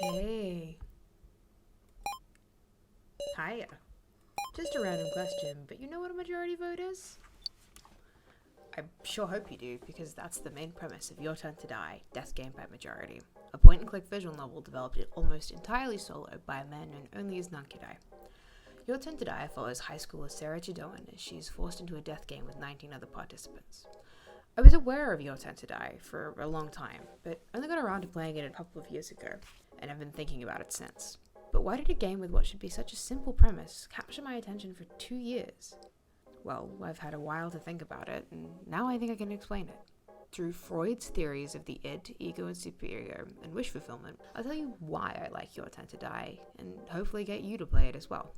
Hey. Hiya. Just a random question, but you know what a majority vote is? I sure hope you do, because that's the main premise of Your Turn to Die, Death Game by Majority, a point-and-click visual novel developed almost entirely solo by a man known only as Nankidai. Your Turn to Die follows high schooler Sarah Chidoan as she is forced into a death game with 19 other participants. I was aware of Your Turn to Die for a long time, but only got around to playing it a couple of years ago, and have been thinking about it since. But why did a game with what should be such a simple premise capture my attention for 2 years? Well, I've had a while to think about it, and now I think I can explain it. Through Freud's theories of the id, ego, and superego, and wish fulfillment, I'll tell you why I like Your Turn to Die, and hopefully get you to play it as well.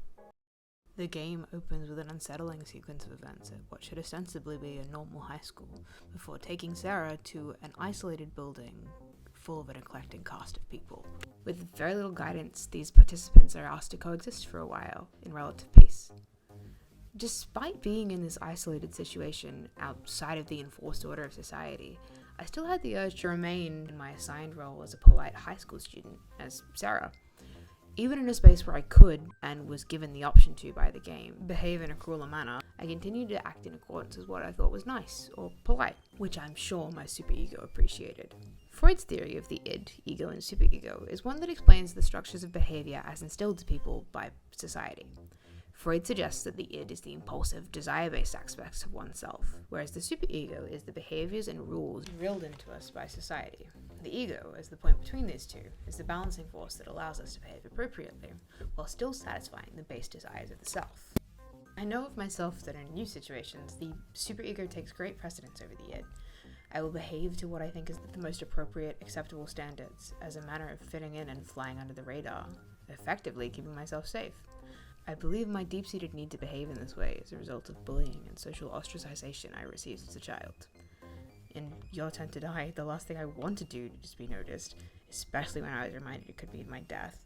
The game opens with an unsettling sequence of events at what should ostensibly be a normal high school, before taking Sarah to an isolated building full of an eclectic cast of people. With very little guidance, these participants are asked to coexist for a while, in relative peace. Despite being in this isolated situation outside of the enforced order of society, I still had the urge to remain in my assigned role as a polite high school student, as Sarah. Even in a space where I could, and was given the option to by the game, behave in a crueler manner, I continued to act in accordance with what I thought was nice, or polite, which I'm sure my superego appreciated. Freud's theory of the id, ego, and superego is one that explains the structures of behavior as instilled to people by society. Freud suggests that the id is the impulsive, desire-based aspects of oneself, whereas the superego is the behaviors and rules drilled into us by society. The ego, as the point between these two, is the balancing force that allows us to behave appropriately, while still satisfying the base desires of the self. I know of myself that in new situations, the superego takes great precedence over the id. I will behave to what I think is the most appropriate, acceptable standards, as a manner of fitting in and flying under the radar, effectively keeping myself safe. I believe my deep-seated need to behave in this way is a result of bullying and social ostracization I received as a child. In Your Turn to Die, the last thing I want to do to just be noticed, especially when I was reminded it could mean my death.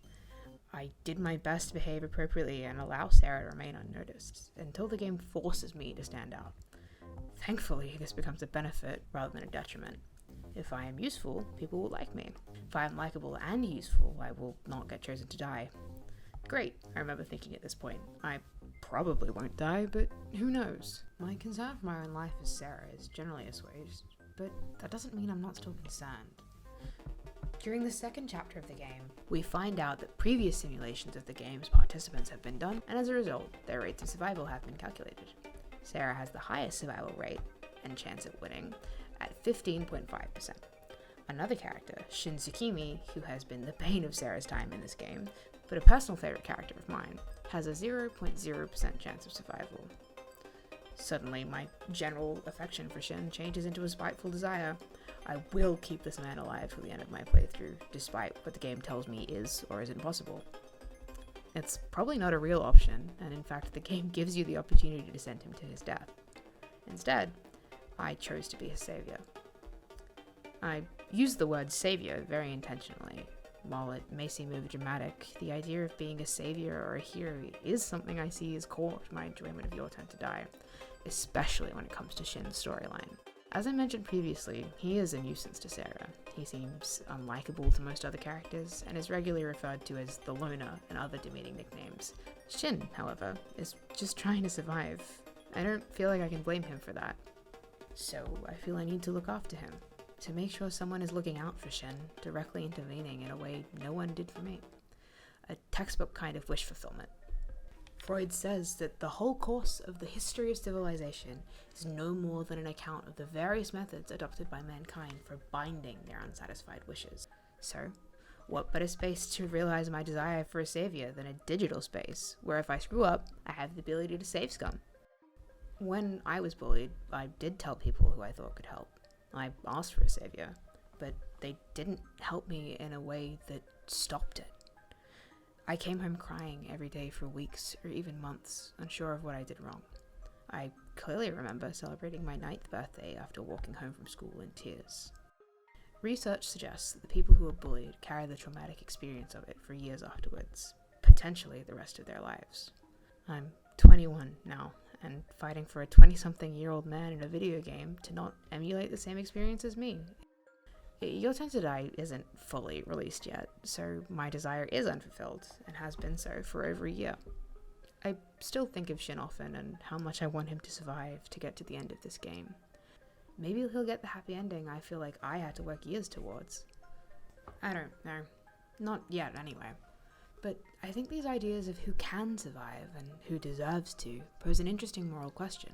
I did my best to behave appropriately and allow Sarah to remain unnoticed, until the game forces me to stand out. Thankfully, this becomes a benefit rather than a detriment. If I am useful, people will like me. If I am likable and useful, I will not get chosen to die. Great, I remember thinking at this point. I probably won't die, but who knows? My concern for my own life as Sarah is generally assuaged, but that doesn't mean I'm not still concerned. During the second chapter of the game, we find out that previous simulations of the game's participants have been done, and as a result, their rates of survival have been calculated. Sarah has the highest survival rate and chance of winning at 15.5%. Another character, Shin Tsukimi, who has been the bane of Sarah's time in this game, but a personal favourite character of mine, has a 0.0% chance of survival. Suddenly, my general affection for Shin changes into a spiteful desire. I will keep this man alive till the end of my playthrough, despite what the game tells me is or isn't possible. It's probably not a real option, and in fact the game gives you the opportunity to send him to his death. Instead, I chose to be his saviour. I use the word saviour very intentionally. While it may seem overdramatic, the idea of being a savior or a hero is something I see as core to my enjoyment of Your Turn to Die, especially when it comes to Shin's storyline. As I mentioned previously, he is a nuisance to Sarah. He seems unlikable to most other characters, and is regularly referred to as the loner and other demeaning nicknames. Shin, however, is just trying to survive. I don't feel like I can blame him for that. So I feel I need to look after him, to make sure someone is looking out for Shin, directly intervening in a way no one did for me. A textbook kind of wish fulfillment. Freud says that the whole course of the history of civilization is no more than an account of the various methods adopted by mankind for binding their unsatisfied wishes. So, what better space to realize my desire for a savior than a digital space, where if I screw up, I have the ability to save scum? When I was bullied, I did tell people who I thought could help. I asked for a savior, but they didn't help me in a way that stopped it. I came home crying every day for weeks or even months, unsure of what I did wrong. I clearly remember celebrating my 9th birthday after walking home from school in tears. Research suggests that the people who are bullied carry the traumatic experience of it for years afterwards, potentially the rest of their lives. I'm 21 now, and fighting for a 20-something-year-old man in a video game to not emulate the same experience as me. Your Turn to Die isn't fully released yet, so my desire is unfulfilled, and has been so for over a year. I still think of Shin often, and how much I want him to survive to get to the end of this game. Maybe he'll get the happy ending I feel like I had to work years towards. I don't know. Not yet, anyway. But I think these ideas of who can survive and who deserves to pose an interesting moral question.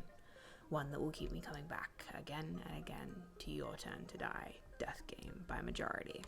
One that will keep me coming back again and again to Your Turn to Die, Death Game by Majority.